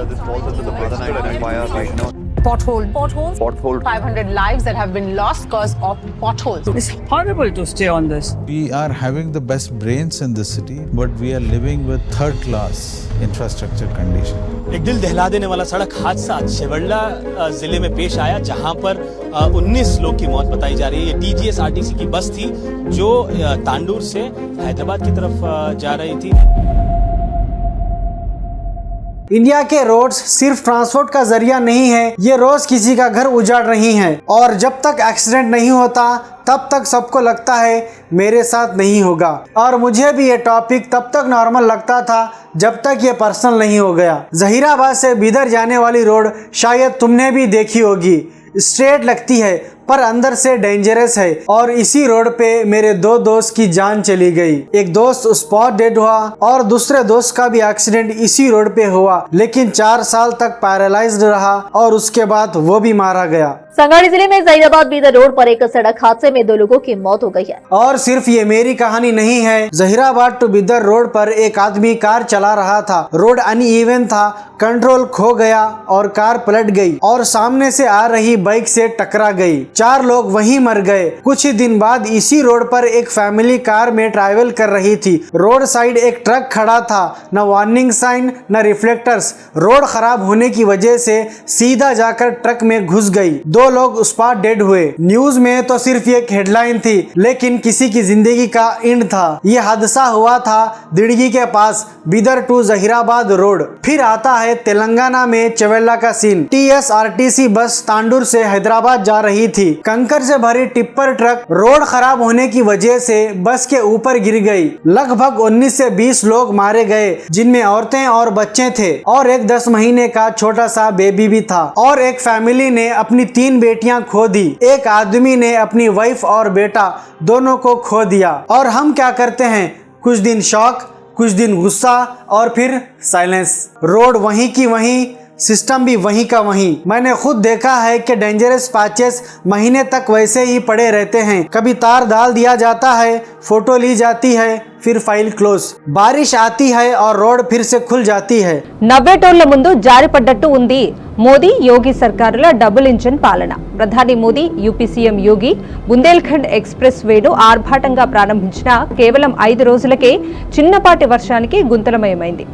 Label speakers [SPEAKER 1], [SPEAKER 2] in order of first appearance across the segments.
[SPEAKER 1] This falls under the Pradhan identifier right now.
[SPEAKER 2] Potholes. 500 lives that have been lost because of potholes.
[SPEAKER 3] It's horrible to stay on this.
[SPEAKER 4] We are having the best brains in the city, but we are living with third class infrastructure condition.
[SPEAKER 5] एक दिल दहला देने वाला सड़क हादसा शेवड़ला जिले में पेश आया, जहां पर 19 लोग की मौत बताई जा रही है। ये TGS RTC की बस थी जो तांडूर से हैदराबाद की तरफ जा रही थी।
[SPEAKER 6] इंडिया के रोड्स सिर्फ ट्रांसपोर्ट का जरिया नहीं है, ये रोज किसी का घर उजाड़ रही हैं। और जब तक एक्सीडेंट नहीं होता तब तक सबको लगता है मेरे साथ नहीं होगा। और मुझे भी ये टॉपिक तब तक नॉर्मल लगता था जब तक ये पर्सनल नहीं हो गया। जहीराबाद से बीदर जाने वाली रोड शायद तुमने भी देखी होगी। स्ट्रेट लगती है पर अंदर से डेंजरस है। और इसी रोड पे मेरे दो दोस्त की जान चली गई। एक दोस्त स्पॉट डेड हुआ और दूसरे दोस्त का भी एक्सीडेंट इसी रोड पे हुआ, लेकिन 4 साल तक पैरालाइज्ड रहा और उसके बाद वो भी मारा गया।
[SPEAKER 7] संगाड़ी जिले में जहीराबाद बीदर रोड पर एक सड़क हादसे में 2 लोगों की मौत हो गई है।
[SPEAKER 6] और सिर्फ ये मेरी कहानी नहीं है। जहीराबाद टू बीदर रोड पर एक आदमी कार चला रहा था। रोड अनइवन था, कंट्रोल खो गया और कार पलट गई और सामने से आ रही बाइक से टकरा गई। 4 लोग वहीं मर गए। कुछ ही दिन बाद इसी रोड पर एक फैमिली कार में ट्रैवल कर रही थी। रोड साइड एक ट्रक खड़ा था, न वार्निंग साइन न रिफ्लेक्टर्स। रोड खराब होने की वजह से सीधा जाकर ट्रक में घुस गई। 2 लोग स्पॉट डेड हुए। न्यूज में तो सिर्फ एक हेडलाइन थी, लेकिन किसी की जिंदगी का एंड था। ये हादसा हुआ था दिड़गी के पास, बीदर टू जहीराबाद रोड। फिर आता है तेलंगाना में चवेला का सीन। TSRTC बस तांडूर से हैदराबाद जा रही थी। कंकर से भरी टिप्पर ट्रक रोड खराब होने की वजह से बस के ऊपर गिर गई। लगभग 19 से 20 लोग मारे गए, जिनमें औरतें और बच्चे थे और एक 10 महीने का छोटा सा बेबी भी था। और एक फैमिली ने अपनी 3 बेटियां खो दी। एक आदमी ने अपनी वाइफ और बेटा दोनों को खो दिया। और हम क्या करते हैं, कुछ दिन शॉक, कुछ दिन गुस्सा और फिर साइलेंस। रोड वहीं की वहीं, सिस्टम भी वहीं का वहीं। मैंने खुद देखा है कि डेंजरस पैचेस महीने तक वैसे ही पड़े रहते हैं। कभी तार डाल दिया जाता है, फोटो ली जाती है, फिर फाइल क्लोज। बारिश आती है और रोड फिर से खुल जाती है।
[SPEAKER 7] 90 టోళ్ల ముందు జారిపడ్డట్టు ఉంది మోదీ యోగి సర్కారుల డబుల్ ఇంజన్ పాలన. ప్రధాని మోదీ యూపీ సీఎం యోగి బుందేల్ఖండ్ ఎక్స్ప్రెస్ వేను ఆర్భాటంగా ప్రారంభించిన కేవలం 5 రోజులకే చిన్నపాటి వర్షానికి గుంతలమయమైంది.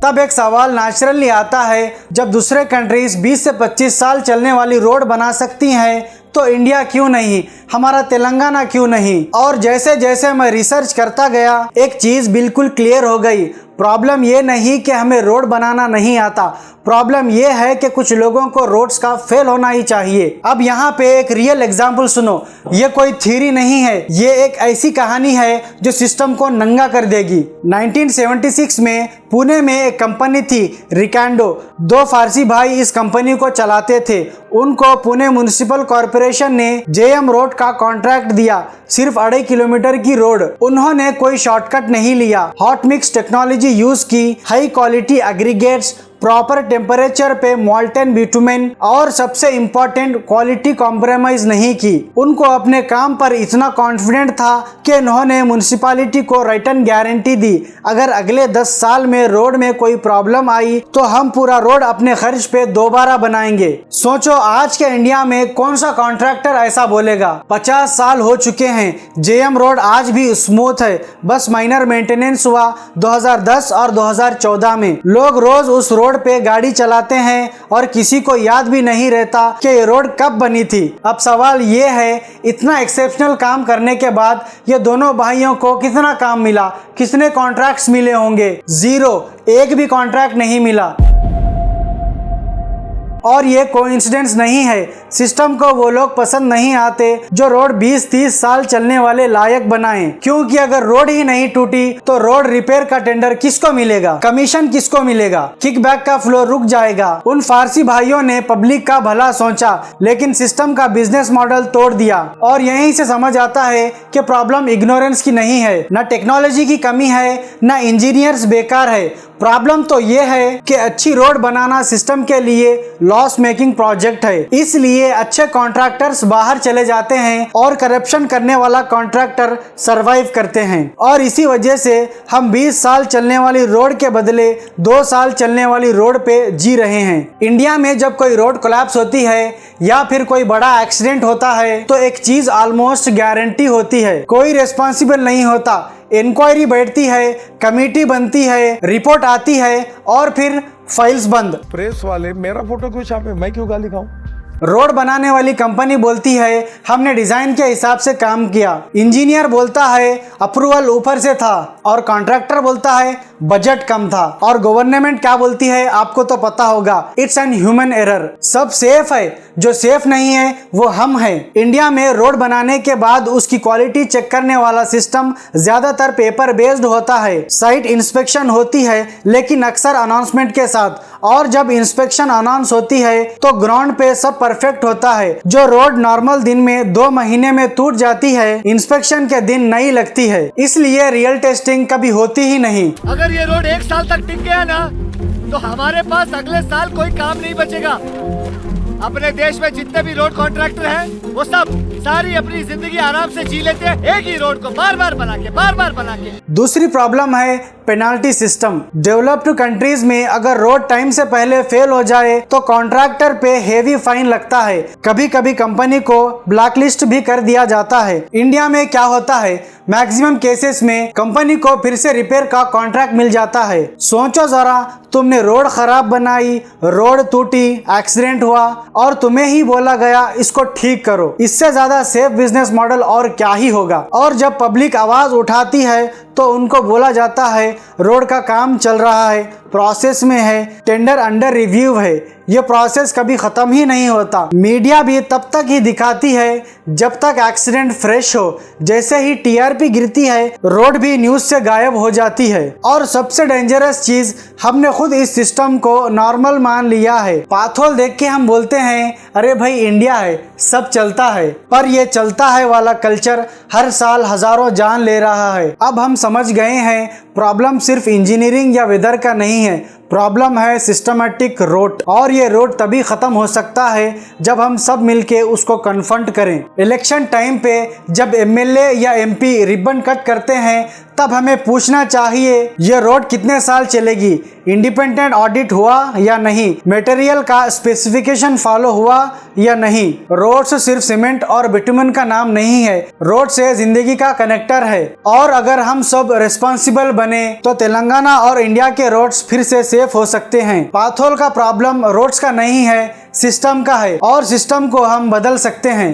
[SPEAKER 6] तब एक सवाल नेचुरली आता है, जब दूसरे कंट्रीज 20 से 25 साल चलने वाली रोड बना सकती हैं तो इंडिया क्यों नहीं, हमारा तेलंगाना क्यों नहीं। और जैसे जैसे मैं रिसर्च करता गया एक चीज बिल्कुल क्लियर हो गई। प्रॉब्लम ये नहीं कि हमें रोड बनाना नहीं आता, प्रॉब्लम ये है कि कुछ लोगों को रोड्स का फेल होना ही चाहिए। अब यहाँ पे एक रियल एग्जांपल सुनो। ये कोई थ्योरी नहीं है, ये एक ऐसी कहानी है जो सिस्टम को नंगा कर देगी। 1976 में पुणे में एक कंपनी थी रिकैंडो। 2 फारसी भाई इस कंपनी को चलाते थे। उनको पुणे म्युनिसिपल कॉर्पोरेशन ने JM रोड का कॉन्ट्रैक्ट दिया, सिर्फ 2.5 किलोमीटर की रोड। उन्होंने कोई शॉर्टकट नहीं लिया, हॉट मिक्स टेक्नोलॉजी यूज की, high quality aggregates, proper temperature पे मॉल्टन बिटुमेन और सबसे इम्पोर्टेंट क्वालिटी कॉम्प्रोमाइज नहीं की। उनको अपने काम पर इतना कॉन्फिडेंट था कि उन्होंने म्युनिसिपैलिटी को रिटर्न गारंटी दी, अगर अगले 10 साल में रोड में कोई प्रॉब्लम आई तो हम पूरा रोड अपने खर्च पे दोबारा बनाएंगे। सोचो आज के इंडिया में कौन सा कॉन्ट्रैक्टर ऐसा बोलेगा। 50 साल हो चुके हैं, JM रोड आज भी स्मूथ है, बस माइनर मेंटेनेंस हुआ 2010 और 2014 में। लोग रोज उस रोड पे गाड़ी चलाते हैं और किसी को याद भी नहीं रहता कि ये रोड कब बनी थी। अब सवाल ये है, इतना एक्सेप्शनल काम करने के बाद ये दोनों भाइयों को कितना काम मिला, कितने कॉन्ट्रैक्ट्स मिले होंगे? 0, एक भी कॉन्ट्रैक्ट नहीं मिला। और ये कोइंसिडेंस नहीं है, सिस्टम को वो लोग पसंद नहीं आते जो रोड 20-30 साल चलने वाले लायक बनाएं। क्योंकि अगर रोड ही नहीं टूटी तो रोड रिपेयर का टेंडर किसको मिलेगा, कमीशन किसको मिलेगा, किकबैक का फ्लो रुक जाएगा। उन फारसी भाइयों ने पब्लिक का भला सोचा लेकिन सिस्टम का बिजनेस मॉडल तोड़ दिया। और यहीं से समझ आता है कि प्रॉब्लम इग्नोरेंस की नहीं है, न टेक्नोलॉजी की कमी है, न इंजीनियर्स बेकार है। प्रॉब्लम तो ये है कि अच्छी रोड बनाना सिस्टम के लिए लॉस मेकिंग प्रोजेक्ट है, इसलिए अच्छे कॉन्ट्रैक्टर्स बाहर चले जाते हैं और करप्शन करने वाला कॉन्ट्रैक्टर सरवाइव करते हैं। और इसी वजह से हम 20 साल चलने वाली रोड के बदले 2 साल चलने वाली रोड पे जी रहे हैं। इंडिया में जब कोई रोड कोलैप्स होती है या फिर कोई बड़ा एक्सीडेंट होता है तो एक चीज ऑलमोस्ट गारंटी होती है, कोई रिस्पॉन्सिबल नहीं होता। इंक्वायरी बैठती है, कमेटी बनती है, रिपोर्ट आती है और फिर फाइल्स बंद।
[SPEAKER 8] प्रेस वाले मेरा फोटो क्यों छापे, मैं क्यों गाली खाऊं?
[SPEAKER 6] रोड बनाने वाली कंपनी बोलती है हमने डिजाइन के हिसाब से काम किया, इंजीनियर बोलता है अप्रूवल ऊपर से था और कॉन्ट्रैक्टर बोलता है बजट कम था, और गवर्नमेंट क्या बोलती है आपको तो पता होगा, इट्स एन ह्यूमन एरर। सब सेफ है, जो सेफ नहीं है वो हम हैं। इंडिया में रोड बनाने के बाद उसकी क्वालिटी चेक करने वाला सिस्टम ज्यादातर पेपर बेस्ड होता है। साइट इंस्पेक्शन होती है लेकिन अक्सर अनाउंसमेंट के साथ, और जब इंस्पेक्शन अनाउंस होती है तो ग्राउंड पे सब परफेक्ट होता है। जो रोड नॉर्मल दिन में 2 महीने में टूट जाती है, इंस्पेक्शन के दिन नई लगती है, इसलिए रियल टेस्टिंग कभी होती ही नहीं।
[SPEAKER 9] अगर ये रोड 1 साल तक टिक गया ना तो हमारे पास अगले साल कोई काम नहीं बचेगा। अपने देश में जितने भी रोड कॉन्ट्रैक्टर हैं वो सब सारी अपनी जिंदगी आराम से जी लेते हैं एक ही रोड को बार बार बना के।
[SPEAKER 6] दूसरी प्रॉब्लम है पेनाल्टी सिस्टम। डेवलप्ड कंट्रीज में अगर रोड टाइम से पहले फेल हो जाए तो कॉन्ट्रैक्टर पे हेवी फाइन लगता है, कभी कभी कंपनी को ब्लैकलिस्ट भी कर दिया जाता है। इंडिया में क्या होता है, मैक्सिमम केसेस में कंपनी को फिर से रिपेयर का कॉन्ट्रैक्ट मिल जाता है। सोचो जरा, तुमने रोड खराब बनाई, रोड टूटी, एक्सीडेंट हुआ और तुम्हें ही बोला गया इसको ठीक करो। इससे ज्यादा सेफ बिजनेस मॉडल और क्या ही होगा। और जब पब्लिक आवाज उठाती है तो उनको बोला जाता है रोड का काम चल रहा है, प्रोसेस में है, टेंडर अंडर रिव्यू है। ये प्रोसेस कभी खत्म ही नहीं होता। मीडिया भी तब तक ही दिखाती है जब तक एक्सीडेंट फ्रेश हो, जैसे ही टीआरपी गिरती है रोड भी न्यूज से गायब हो जाती है। और सबसे डेंजरस चीज, हमने खुद इस सिस्टम को नॉर्मल मान लिया है। पाथोल देख के हम बोलते हैं अरे भाई इंडिया है, सब चलता है, पर ये चलता है वाला कल्चर हर साल हजारों जान ले रहा है। अब हम समझ गए हैं प्रॉब्लम सिर्फ इंजीनियरिंग या वेदर का नहीं है, प्रॉब्लम है सिस्टमैटिक रोट। और ये रोट तभी खत्म हो सकता है जब हम सब मिलके उसको कन्फ्रंट करें। इलेक्शन टाइम पे जब एमएलए या एमपी रिबन कट करते हैं तब हमें पूछना चाहिए ये रोड कितने साल चलेगी, इंडिपेंडेंट ऑडिट हुआ या नहीं, मटेरियल का स्पेसिफिकेशन फॉलो हुआ या नहीं। रोड्स सिर्फ सीमेंट और बिटुमेन का नाम नहीं है, रोड से जिंदगी का कनेक्टर है। और अगर हम सब रिस्पॉन्सिबल बने तो तेलंगाना और इंडिया के रोड्स फिर से सेफ हो सकते हैं। पाथोल का प्रॉब्लम रोड्स का नहीं है, सिस्टम का है, और सिस्टम को हम बदल सकते हैं।